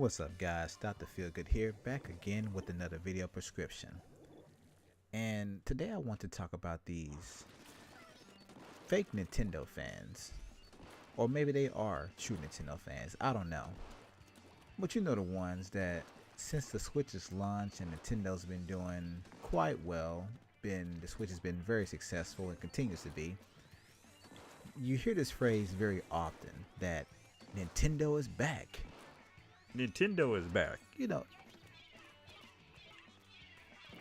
What's up guys, DrFeelGood here, back again with another video prescription. And today I want to talk about these fake Nintendo fans. Or maybe they are true Nintendo fans, I don't know. But you know the ones that since the Switch's launch and Nintendo's been doing quite well, the Switch has been very successful and continues to be. You hear this phrase very often that Nintendo is back. Nintendo is back. You know,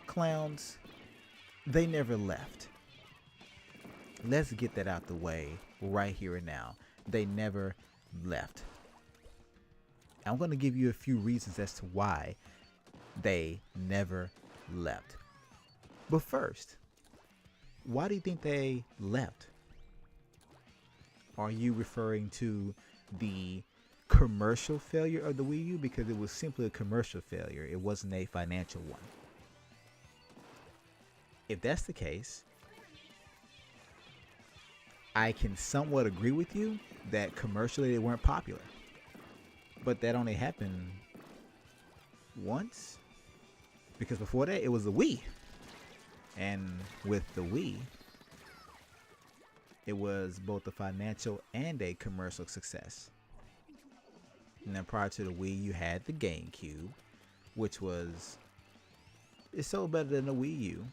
clowns, they never left. Let's get that out the way right here and now. They never left. I'm going to give you a few reasons as to why they never left. But first, why do you think they left? Are you referring to the commercial failure of the Wii U? Because it was simply a commercial failure. It wasn't a financial one. If that's the case, I can somewhat agree with you that commercially they weren't popular. But that only happened once. Because before that, it was the Wii. And with the Wii, it was both a financial and a commercial success. And then prior to the Wii, you had the GameCube, which it sold better than the Wii U.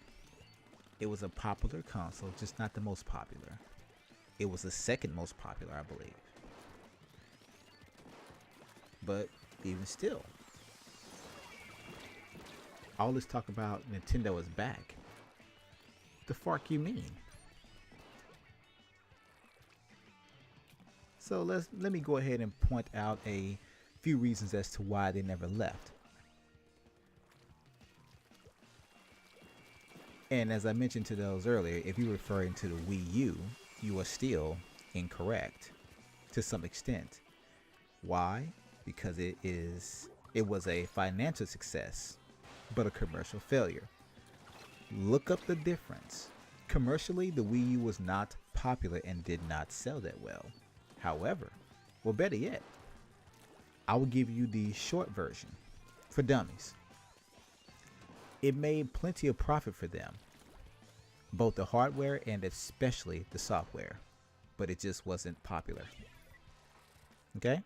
It was a popular console, just not the most popular. It was the second most popular, I believe. But even still, all this talk about Nintendo is back. The Fark you mean? So let me go ahead and point out a few reasons as to why they never left. And as I mentioned to those earlier, if you're referring to the Wii U, you are still incorrect to some extent. Why? Because it was a financial success, but a commercial failure. Look up the difference. Commercially, the Wii U was not popular and did not sell that well. However, well, better yet, I will give you the short version for dummies. It made plenty of profit for them, both the hardware and especially the software, but it just wasn't popular. Okay?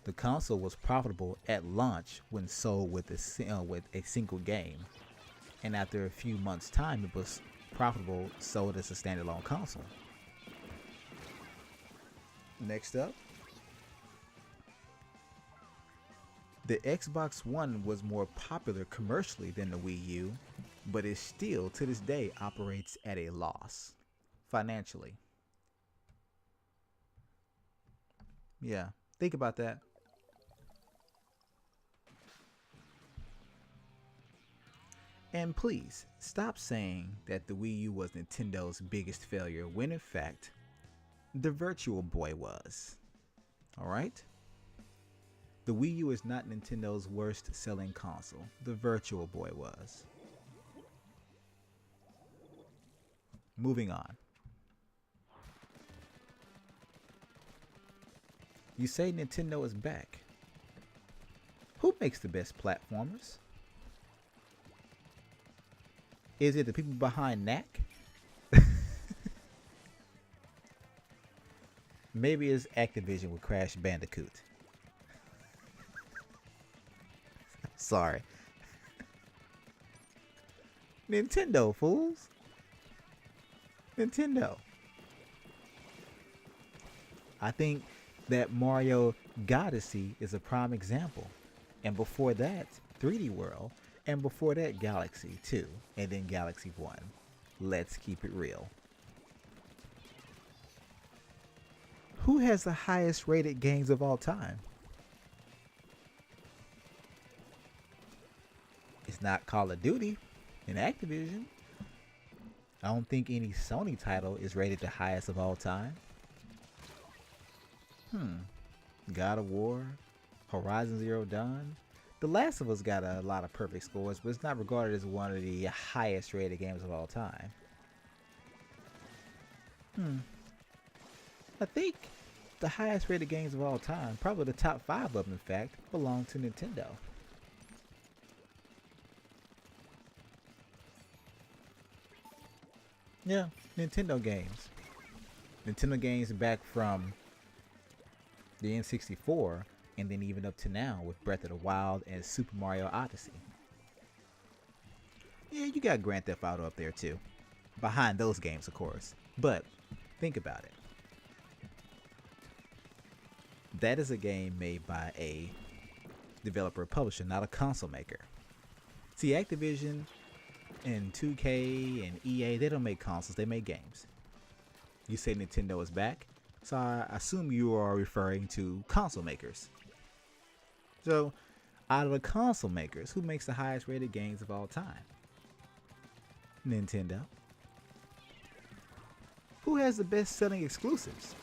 The console was profitable at launch when sold with a single game, and after a few months' time, it was profitable sold as a standalone console. Next up, the Xbox One was more popular commercially than the Wii U, but it still to this day operates at a loss financially. Yeah, think about that. And please stop saying that the Wii U was Nintendo's biggest failure when in fact the Virtual Boy was. Alright? The Wii U is not Nintendo's worst selling console. The Virtual Boy was. Moving on. You say Nintendo is back. Who makes the best platformers? Is it the people behind Knack? Maybe it's Activision with Crash Bandicoot. Sorry. Nintendo, fools. Nintendo. I think that Mario Odyssey is a prime example. And before that, 3D World. And before that, Galaxy 2. And then Galaxy 1. Let's keep it real. Who has the highest rated games of all time? It's not Call of Duty and Activision. I don't think any Sony title is rated the highest of all time. God of War, Horizon Zero Dawn. The Last of Us got a lot of perfect scores, but it's not regarded as one of the highest rated games of all time. I think the highest rated games of all time, probably the top 5 of them in fact, belong to Nintendo. Yeah, Nintendo games. Nintendo games back from the N64 and then even up to now with Breath of the Wild and Super Mario Odyssey. Yeah, you got Grand Theft Auto up there too. Behind those games, of course. But think about it. That is a game made by a developer publisher, not a console maker. See, Activision and 2K and EA, they don't make consoles, they make games. You say Nintendo is back, so I assume you are referring to console makers. So, out of the console makers, who makes the highest rated games of all time? Nintendo. Who has the best selling exclusives?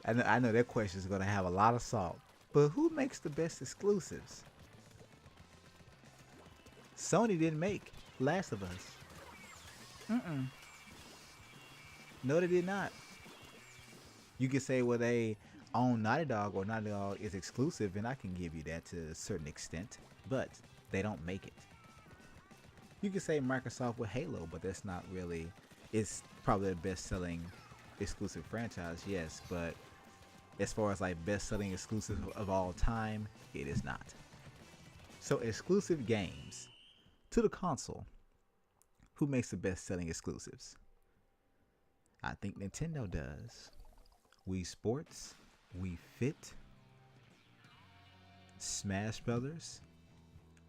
I know that question is going to have a lot of salt, but who makes the best exclusives? Sony didn't make Last of Us. No, they did not. You could say, well, they own Naughty Dog, or Naughty Dog is exclusive, and I can give you that to a certain extent, but they don't make it. You could say Microsoft with Halo, but that's not really. It's probably the best-selling exclusive franchise, yes, but as far as like best-selling exclusive of all time, it is not. So exclusive games to the console. Who makes the best-selling exclusives? I think Nintendo does. Wii Sports, Wii Fit, Smash Brothers,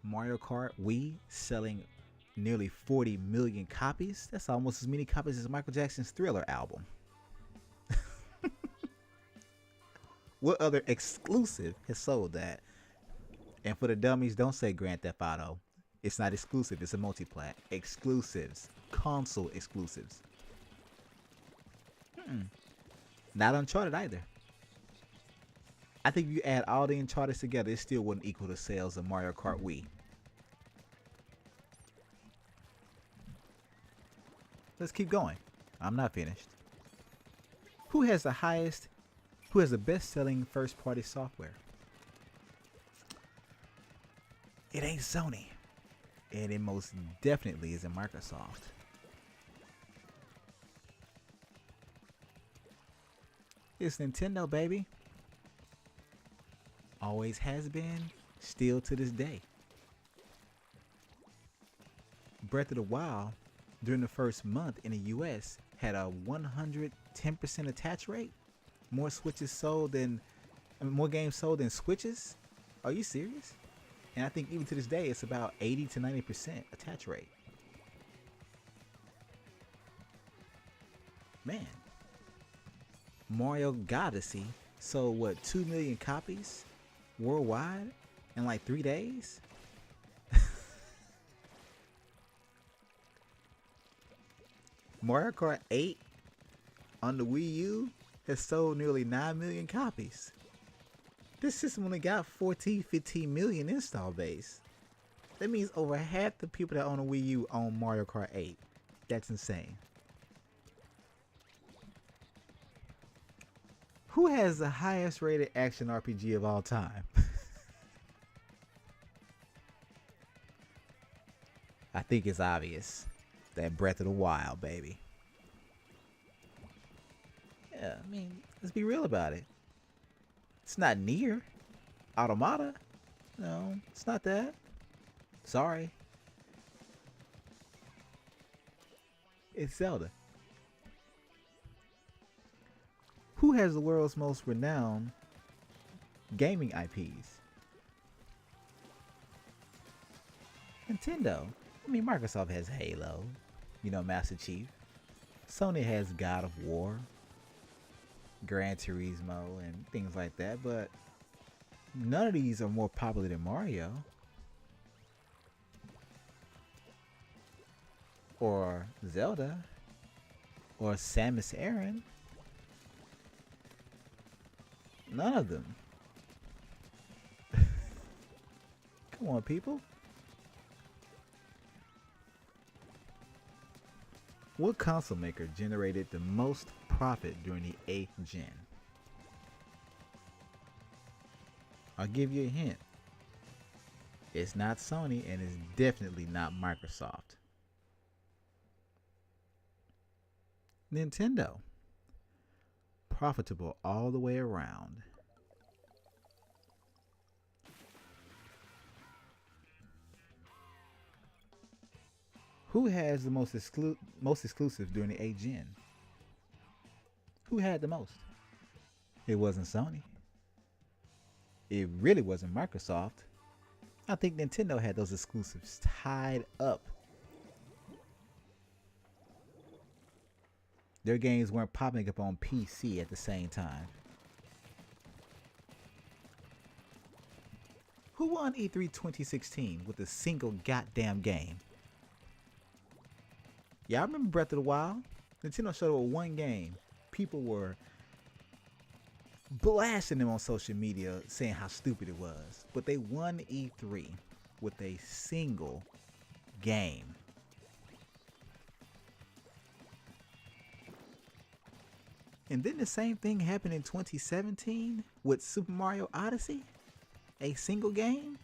Mario Kart Wii selling nearly 40 million copies. That's almost as many copies as Michael Jackson's Thriller album. What other exclusive has sold that? And for the dummies, don't say Grand Theft Auto. It's not exclusive, it's a multi-plat. Exclusives. Console exclusives. Not Uncharted either. I think if you add all the Uncharted together, it still wouldn't equal the sales of Mario Kart Wii. Let's keep going. I'm not finished. Who has the best-selling first-party software? It ain't Sony. And it most definitely isn't Microsoft. It's Nintendo, baby. Always has been, still to this day. Breath of the Wild, during the first month in the US, had a 110% attach rate. More games sold than Switches. Are you serious? And I think even to this day, it's about 80 to 90% attach rate. Man. Mario Odyssey sold, what, 2 million copies worldwide in like 3 days? Mario Kart 8 on the Wii U has sold nearly 9 million copies. This system only got 14, 15 million install base. That means over half the people that own a Wii U own Mario Kart 8. That's insane. Who has the highest rated action RPG of all time? I think it's obvious. That Breath of the Wild, baby. Yeah, I mean, let's be real about it. It's not near Automata. No, it's not that. Sorry. It's Zelda. Who has the world's most renowned gaming IPs? Nintendo. I mean, Microsoft has Halo, Master Chief. Sony has God of War, Gran Turismo, and things like that, but none of these are more popular than Mario. Or Zelda. Or Samus Aran. None of them. Come on, people. What console maker generated the most profit during the 8th gen? I'll give you a hint. It's not Sony and it's definitely not Microsoft. Nintendo. Profitable all the way around. Who has the most exclusive during the 8th gen? Who had the most? It wasn't Sony. It really wasn't Microsoft. I think Nintendo had those exclusives tied up. Their games weren't popping up on PC at the same time. Who won E3 2016 with a single goddamn game? Yeah, I remember Breath of the Wild. Nintendo showed up with one game. People were blasting them on social media saying how stupid it was. But they won E3 with a single game. And then the same thing happened in 2017 with Super Mario Odyssey. A single game,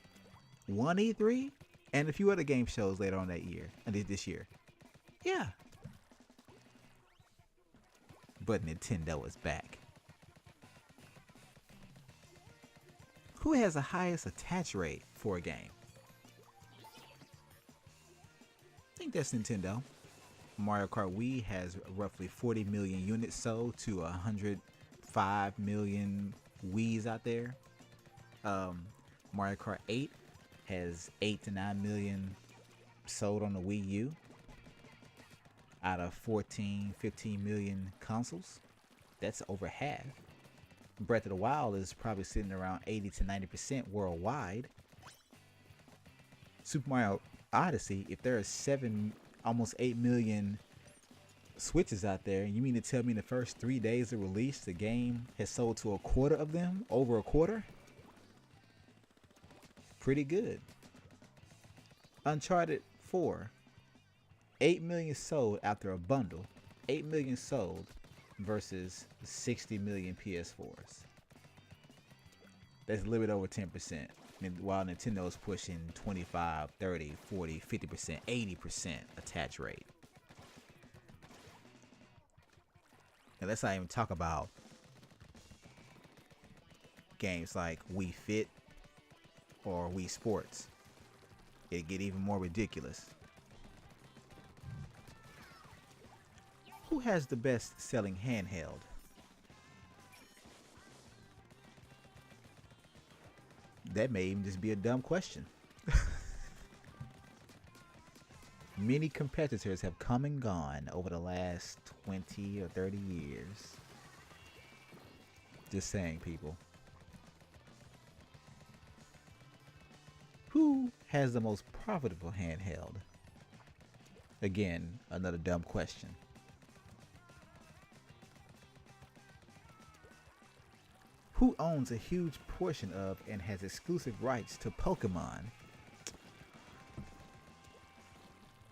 one E3, and a few other game shows later on that year, and this year. Yeah. But Nintendo is back. Who has the highest attach rate for a game? I think that's Nintendo. Mario Kart Wii has roughly 40 million units sold to 105 million Wiis out there. Mario Kart 8 has 8 to 9 million sold on the Wii U out of 14, 15 million consoles. That's over half. Breath of the Wild is probably sitting around 80 to 90% worldwide. Super Mario Odyssey, if there are almost 8 million Switches out there, you mean to tell me in the first 3 days of release the game has sold to a quarter of them? Over a quarter? Pretty good. Uncharted 4, 8 million sold after a bundle. 8 million sold versus 60 million PS4s. That's a little bit over 10%. While Nintendo is pushing 25, 30, 40, 50%, 80% attach rate. And let's not even talk about games like Wii Fit or Wii Sports. It'd get even more ridiculous. Who has the best selling handheld? That may even just be a dumb question. Many competitors have come and gone over the last 20 or 30 years. Just saying, people. Who has the most profitable handheld? Again, another dumb question. Who owns a huge portion of and has exclusive rights to Pokemon?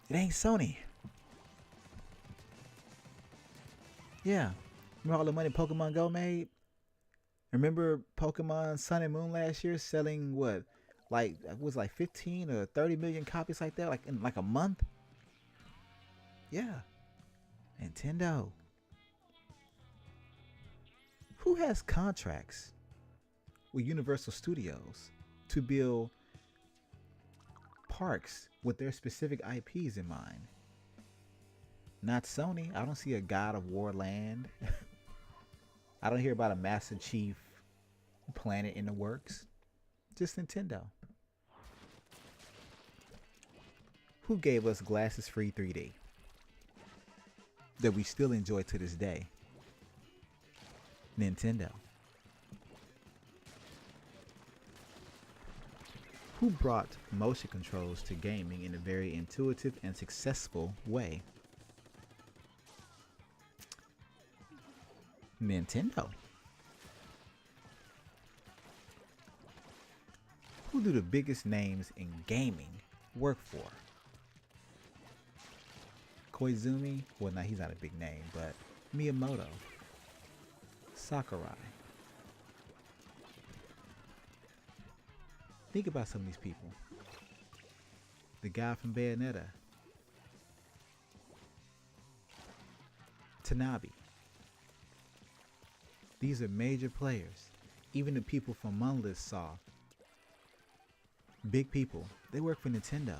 It ain't Sony. Yeah. Remember all the money Pokemon Go made? Remember Pokemon Sun and Moon last year selling what? Like, it was like 15 or 30 million copies like that, like in like a month? Yeah. Nintendo. Who has contracts with Universal Studios to build parks with their specific IPs in mind? Not Sony. I don't see a God of War land. I don't hear about a Master Chief Planet in the works. Just Nintendo. Who gave us glasses free 3D that we still enjoy to this day? Nintendo. Who brought motion controls to gaming in a very intuitive and successful way? Nintendo. Who do the biggest names in gaming work for? Koizumi, well, now he's not a big name, but Miyamoto, Sakurai. Think about some of these people. The guy from Bayonetta, Tanabe. These are major players. Even the people from Monolith saw. Big people. They work for Nintendo.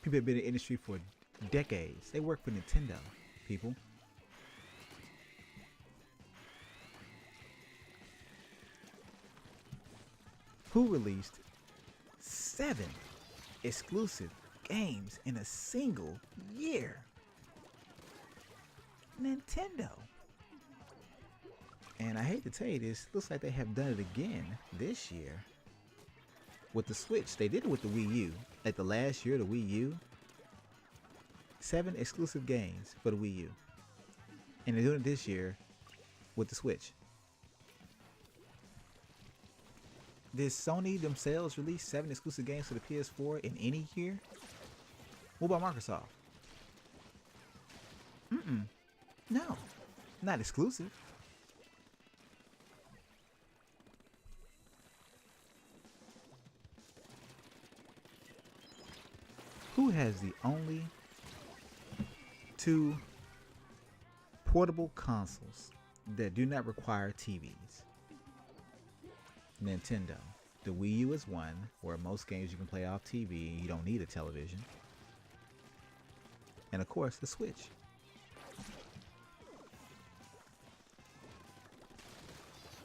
People have been in the industry for decades. They work for Nintendo, people. Who released 7 exclusive games in a single year? Nintendo. And I hate to tell you this, looks like they have done it again this year with the Switch. They did it with the Wii U. Like the last year, the Wii U. 7 exclusive games for the Wii U. And they're doing it this year with the Switch. Did Sony themselves release 7 exclusive games for the PS4 in any year? What about Microsoft? No, not exclusive. Who has the only 2 portable consoles that do not require TVs? Nintendo. The Wii U is one, where most games you can play off TV and you don't need a television. And of course, the Switch.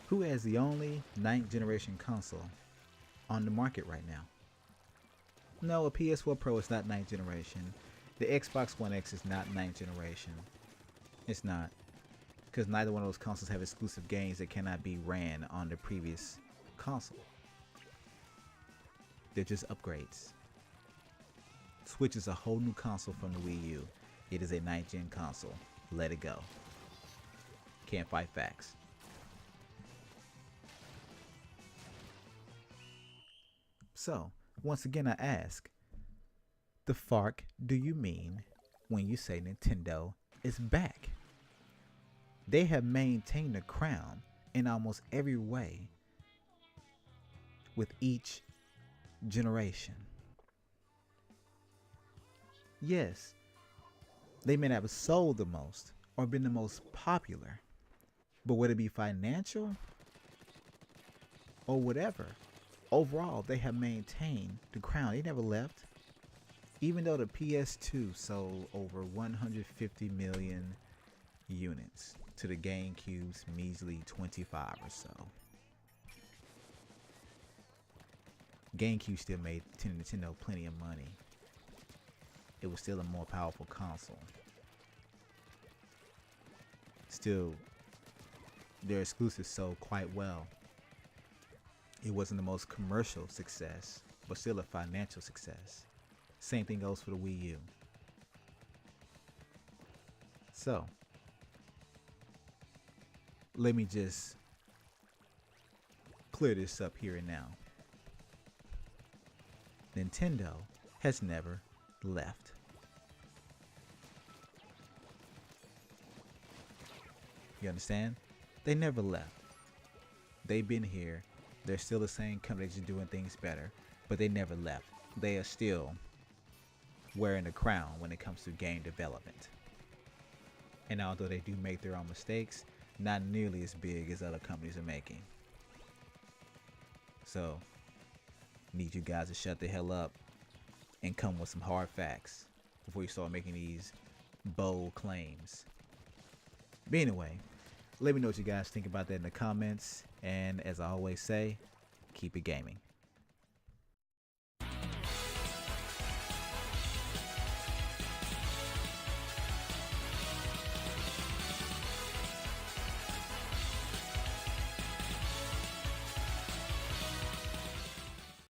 Who has the only 9th generation console on the market right now? No, a PS4 Pro is not 9th generation. The Xbox One X is not 9th generation. It's not. Because neither one of those consoles have exclusive games that cannot be ran on the previous console. They're just upgrades. Switch is a whole new console from the Wii U. It is a 9th gen console. Let it go. Can't fight facts. So, once again I ask, the Fark do you mean when you say Nintendo is back? They have maintained the crown in almost every way with each generation. Yes, they may not have sold the most or been the most popular, but would it be financial or whatever? Overall, they have maintained the crown. They never left. Even though the PS2 sold over 150 million units to the GameCube's measly 25 or so. GameCube still made Nintendo plenty of money. It was still a more powerful console. Still, their exclusives sold quite well. It wasn't the most commercial success, but still a financial success. Same thing goes for the Wii U. So, let me just clear this up here and now. Nintendo has never left. You understand? They never left. They've been here. They're still the same company that's doing things better, but they never left. They are still wearing the crown when it comes to game development. And although they do make their own mistakes, not nearly as big as other companies are making. So, need you guys to shut the hell up and come with some hard facts before you start making these bold claims. But anyway, let me know what you guys think about that in the comments. And as I always say, keep it gaming.